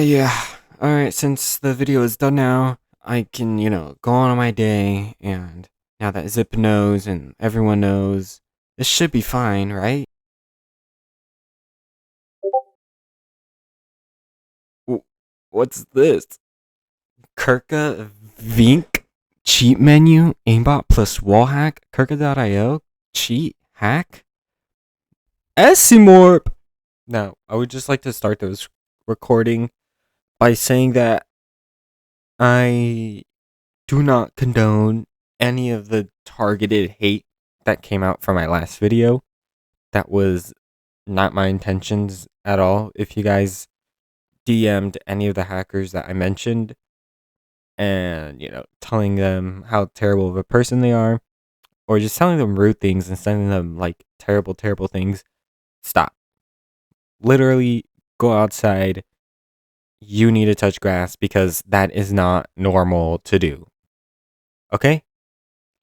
Yeah. Alright, since the video is done now, I can, go on my day, and now that Zip knows and everyone knows, this should be fine, right? What's this? Kirka Vink cheat menu, aimbot plus wallhack, Kirka.io cheat hack, Esimorp. Now, I would just like to start this recording by saying that I do not condone any of the targeted hate that came out from my last video. That was not my intentions at all. If you guys DM'd any of the hackers that I mentioned and, telling them how terrible of a person they are, or just telling them rude things and sending them like terrible, terrible things, stop. Literally go outside. You need to touch grass because that is not normal to do. Okay?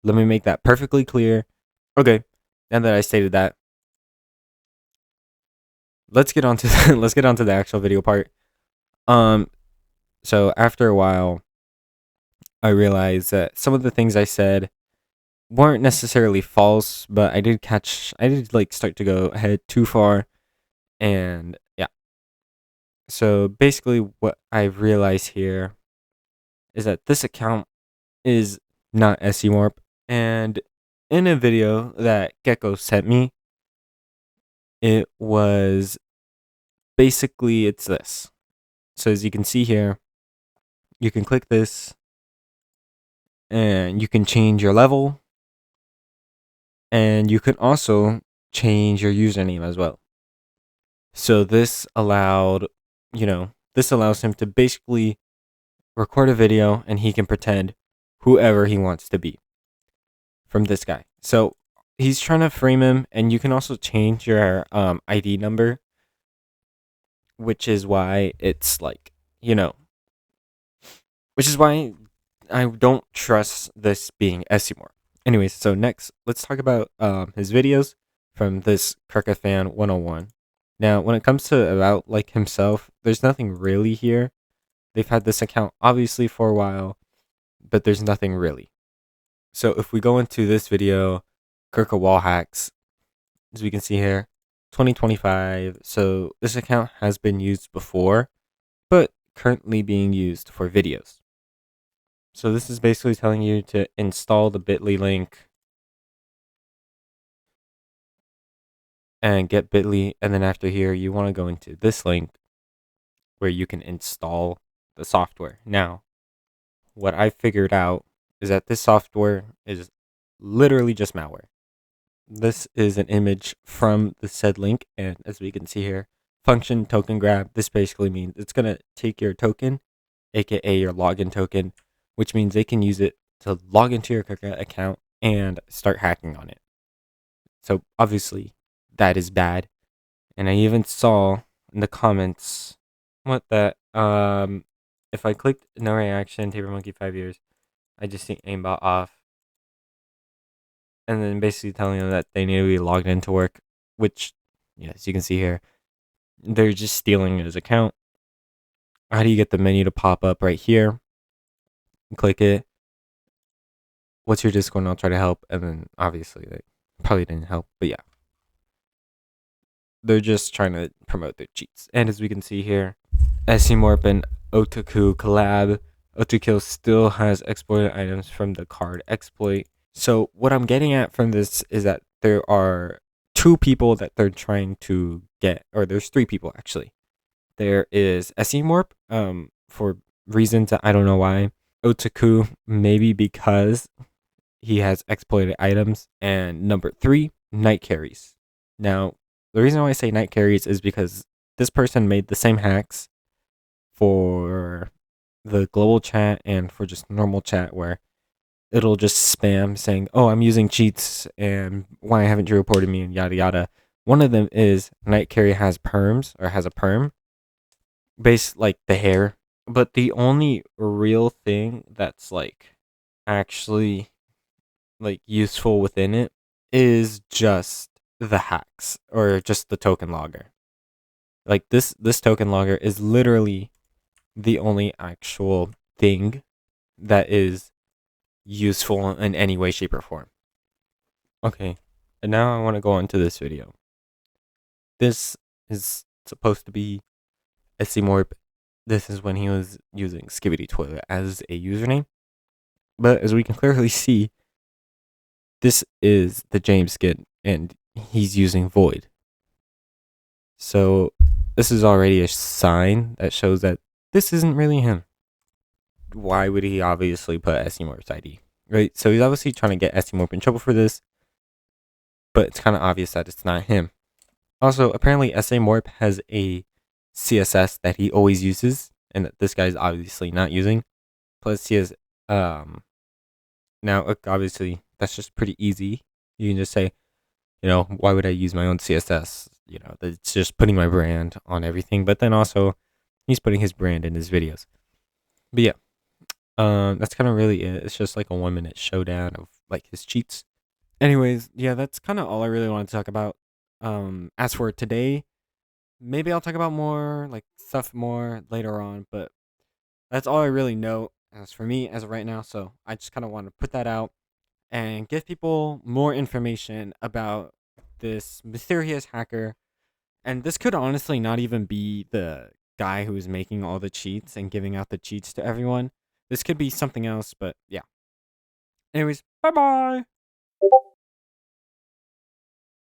Let me make that perfectly clear. Okay, now that I stated that, let's get on to let's get on to the actual video part. So after a while, I realized that some of the things I said weren't necessarily false, but I did like start to go ahead too far, and yeah. So basically, what I realized here is that this account is not Esimorp, and in a video that Gecko sent me, it was basically it's this. So as you can see here, you can click this and you can change your level, and you can also change your username as well. So this allows him to basically record a video and he can pretend whoever he wants to be from this guy. So he's trying to frame him, and you can also change your ID number, which is why it's like, which is why I don't trust this being Esimorp. Anyways, so next, let's talk about his videos from this Kirka Fan 101. Now, when it comes to about like himself, there's nothing really here. They've had this account obviously for a while, but there's nothing really. So if we go into this video, Kirka Wall Hacks, as we can see here, 2025. So this account has been used before, but currently being used for videos. So this is basically telling you to install the bit.ly link and get bit.ly, and then after here you want to go into this link where you can install the software. Now, what I figured out is that this software is literally just malware. This is an image from the said link, and as we can see here, function token grab. This basically means it's going to take your token, aka your login token, which means they can use it to log into your Kirka account and start hacking on it. So obviously that is bad. And I even saw in the comments if I clicked no reaction, Taper Monkey 5 years, I just see aimbot off. And then basically telling them that they need to be logged into work, which, as you can see here, they're just stealing his account. How do you get the menu to pop up right here? Click it. What's your Discord? And I'll try to help. And then obviously they probably didn't help, but yeah. They're just trying to promote their cheats. And as we can see here, Esimorp and Otaku collab. Otaku still has exploited items from the card exploit. So what I'm getting at from this is that there are two people that they're trying to get, or there's three people actually. There is Esimorp, for reasons that I don't know why. Otaku, maybe because he has exploited items. And number three, night carries. Now, the reason why I say night carries is because this person made the same hacks for the global chat and for just normal chat, where it'll just spam saying, "Oh, I'm using cheats, and why haven't you reported me?" and yada yada. One of them is night carry has perms, or has a perm, based like the hair. But the only real thing that's like actually like useful within it is just the hacks, or just the token logger. Like this token logger is literally the only actual thing that is useful in any way, shape, or form. Okay, and now I want to go into this video. This is supposed to be Esimorp. This is when he was using Skibidi Toilet as a username. But as we can clearly see, this is the James skin, and he's using Void. So this is already a sign that shows that this isn't really him. Why would he obviously put Esimorp's ID? Right? So he's obviously trying to get Esimorp in trouble for this, but it's kind of obvious that it's not him. Also, apparently Esimorp has a CSS that he always uses, and that this guy's obviously not using. Plus, he has now obviously that's just pretty easy. You can just say, why would I use my own CSS? It's just putting my brand on everything. But then also, he's putting his brand in his videos. But yeah, that's kind of really it. It's just like a 1-minute showdown of like his cheats. Anyways, yeah, that's kind of all I really want to talk about. As for today, maybe I'll talk about more like stuff more later on, but that's all I really know as for me as of right now. So I just kind of want to put that out and give people more information about this mysterious hacker. And this could honestly not even be the guy who is making all the cheats and giving out the cheats to everyone. This could be something else, but yeah. Anyways, bye bye.